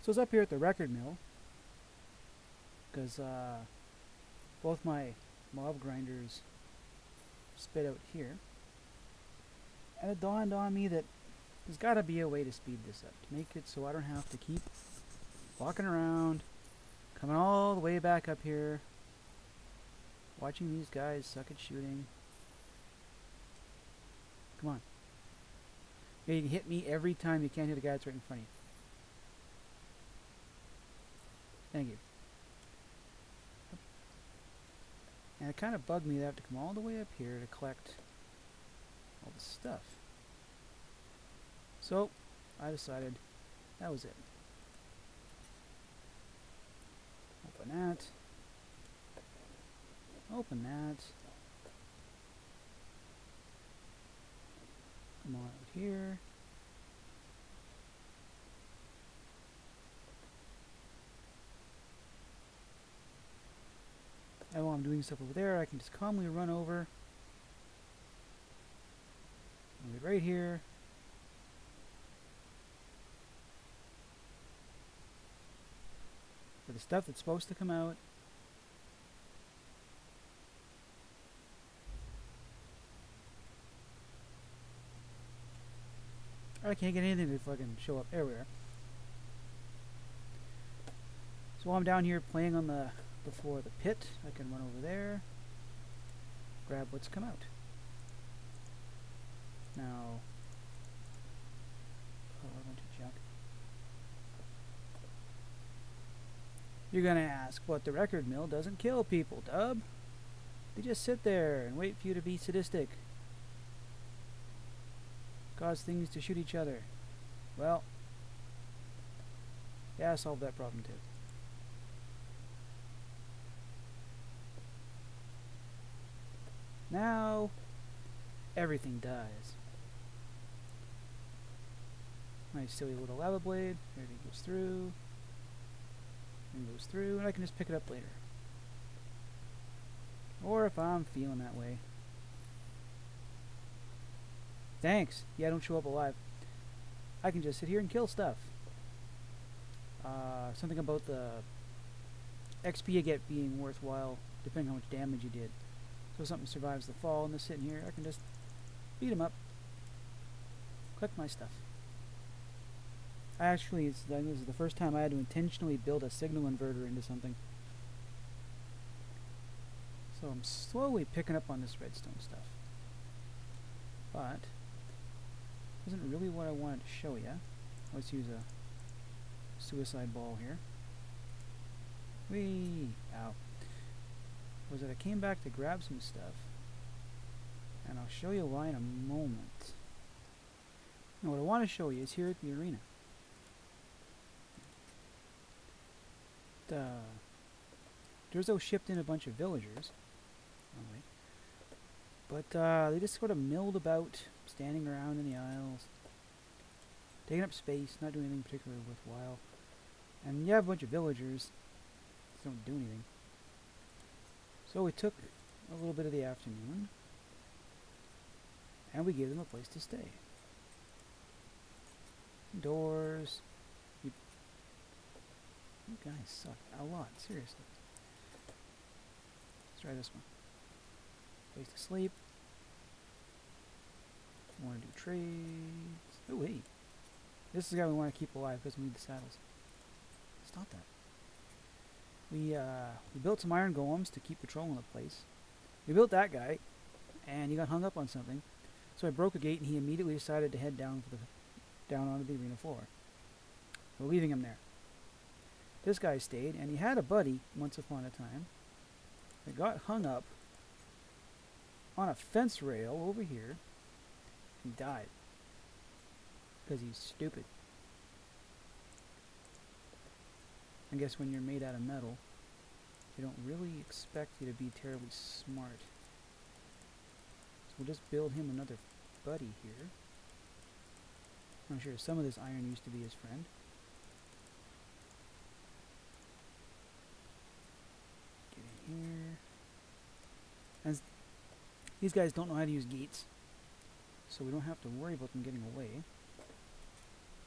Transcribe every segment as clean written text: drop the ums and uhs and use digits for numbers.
So it's up here at the record mill, because both my mob grinders spit out here. And it dawned on me that there's got to be a way to speed this up, to make it so I don't have to keep walking around, coming all the way back up here, watching these guys suck at shooting. Come on. Yeah, you can hit me every time you can't hit a guy that's right in front of you. Thank you. And it kind of bugged me that I have to come all the way up here to collect all the stuff. So, I decided that was it. Open that. Open that. Come on out here. And while I'm doing stuff over there, I can just calmly run over. Move it right here. For the stuff that's supposed to come out. I can't get anything to fucking show up. There we are. So while I'm down here playing on the floor of the pit, I can run over there, grab what's come out. Now, oh, a bunch of junk. You're gonna ask, what, the record mill doesn't kill people, Dub? They just sit there and wait for you to be sadistic. Cause things to shoot each other. Well, yeah, I solved that problem too. Now, everything dies. Nice silly little lava blade. Everything goes through. And goes through, and I can just pick it up later. Or if I'm feeling that way. Thanks. Yeah, don't show up alive. I can just sit here and kill stuff. Something about the XP you get being worthwhile, depending on how much damage you did. So if something survives the fall and they're sitting here, I can just beat them up. Collect my stuff. Actually, this is the first time I had to intentionally build a signal inverter into something. So I'm slowly picking up on this redstone stuff. But isn't really what I wanted to show you. Let's use a suicide ball here. Whee! Ow. Was that I came back to grab some stuff, and I'll show you why in a moment. Now what I want to show you is here at the arena. Durzo shipped in a bunch of villagers. Oh, wait. But they just sort of milled about, standing around in the aisles, taking up space, not doing anything particularly worthwhile. And you have a bunch of villagers, just don't do anything. So we took a little bit of the afternoon, and we gave them a place to stay. Doors. You guys suck a lot, seriously. Let's try this one. Place to sleep. Want to do trades. Oh wait, this is the guy we want to keep alive because we need the saddles. Stop that. We built some iron golems to keep patrolling the place. We built that guy, and he got hung up on something. So I broke a gate, and he immediately decided to head down onto the arena floor. We're leaving him there. This guy stayed, and he had a buddy once upon a time that got hung up on a fence rail over here and died because he's stupid. I guess when you're made out of metal, they don't really expect you to be terribly smart. So we'll just build him another buddy here. I'm sure some of this iron used to be his friend. Get in here. And these guys don't know how to use gates, so we don't have to worry about them getting away.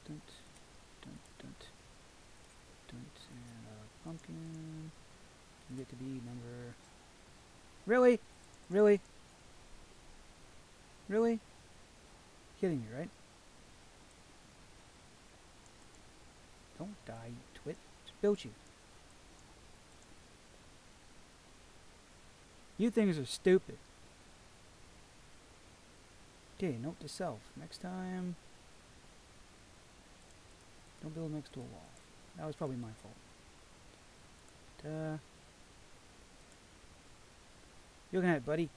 Don't. pumpkin. You get to be number... Really? Really? Really? Kidding me, right? Don't die, you twit. Just built you. You things are stupid. Okay, note to self. Next time, don't build next to a wall. That was probably my fault. You looking at it, buddy?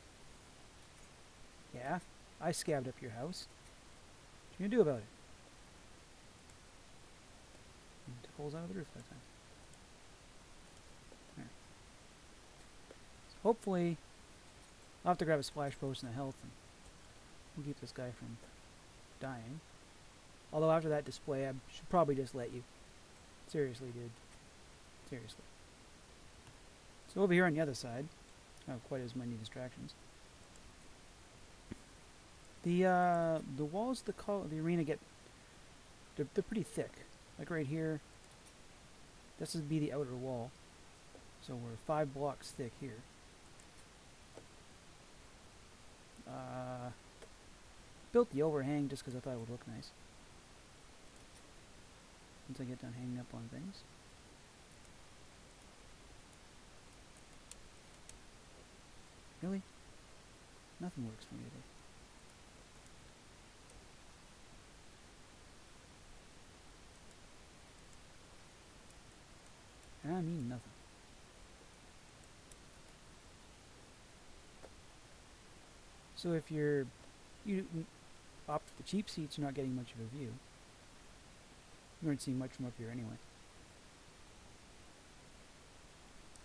Yeah? I scabbed up your house. What you gonna do about it? Took holes out of the roof that time. There. So hopefully, I'll have to grab a splash potion of health and we'll keep this guy from dying. Although after that display, I should probably just let you. Seriously, dude. Seriously. So over here on the other side, not quite as many distractions. The walls of the arena they're pretty thick. Like right here, this would be the outer wall. So we're 5 blocks thick here. Built the overhang just because I thought it would look nice. Once I get done hanging up on things. Really? Nothing works for me today. I mean nothing. So if you opt for the cheap seats, you're not getting much of a view. You aren't seeing much from up here anyway.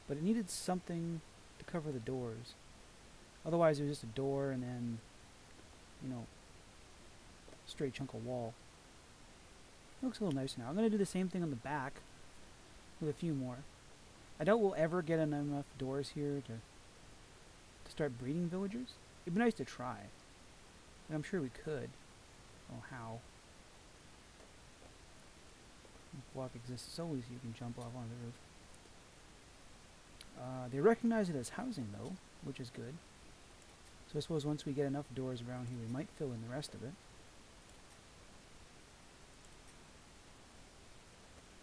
But it needed something to cover the doors. Otherwise it was just a door and then, you know, straight chunk of wall. It looks a little nicer now. I'm going to do the same thing on the back with a few more. I doubt we'll ever get enough doors here to start breeding villagers. It'd be nice to try. And I'm sure we could. Oh, how? This block exists solely so you can jump off on the roof. They recognize it as housing though, which is good. So I suppose once we get enough doors around here, we might fill in the rest of it.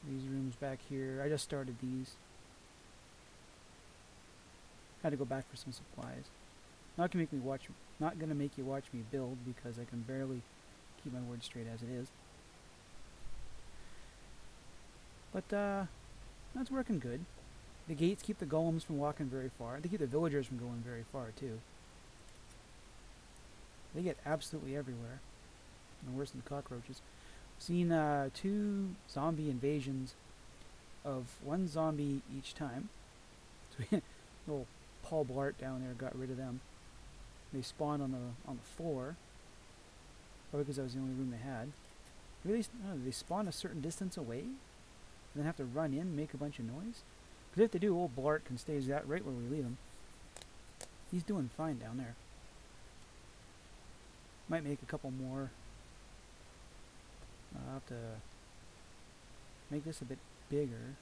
These rooms back here, I just started these. Had to go back for some supplies. Not gonna make you watch me build because I can barely keep my words straight as it is. But that's working good. The gates keep the golems from walking very far. They keep the villagers from going very far too. They get absolutely everywhere. And worse than the cockroaches. I've seen 2 zombie invasions of 1 zombie each time. So little Paul Blart down there got rid of them. They spawned on the floor. Probably because that was the only room they had. Really, they spawn a certain distance away, and then have to run in, make a bunch of noise. Because if they do, old Blart can stay right where we leave him. He's doing fine down there. Might make a couple more. I'll have to make this a bit bigger.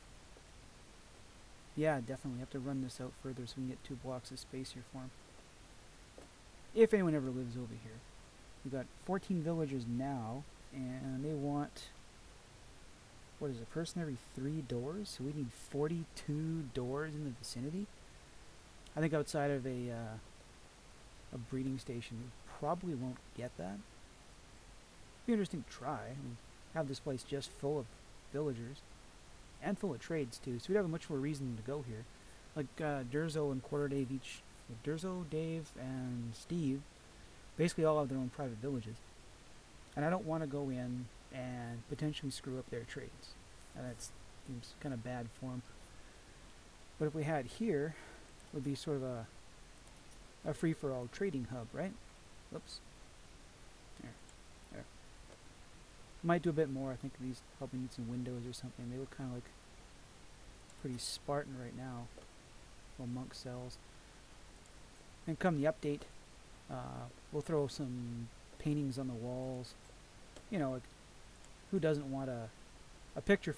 Yeah, definitely have to run this out further so we can get 2 blocks of space here for him. If anyone ever lives over here. We've got 14 villagers now, and they want, what is it, a person every 3 doors? So we need 42 doors in the vicinity. I think outside of a breeding station, we probably won't get that. It'd be interesting to try. We have this place just full of villagers, and full of trades too, so we'd have a much more reason to go here. Like Durzo and Quarter Dave each, Durzo, Dave, and Steve, basically all have their own private villages. And I don't want to go in and potentially screw up their trades. And that seems kind of bad for them. But if we had here, it would be sort of a free-for-all trading hub, right? Whoops. There. Might do a bit more. I think these probably need some windows or something. They look kind of like pretty Spartan right now. Little monk cells. And come the update, we'll throw some paintings on the walls. You know, like, who doesn't want a picture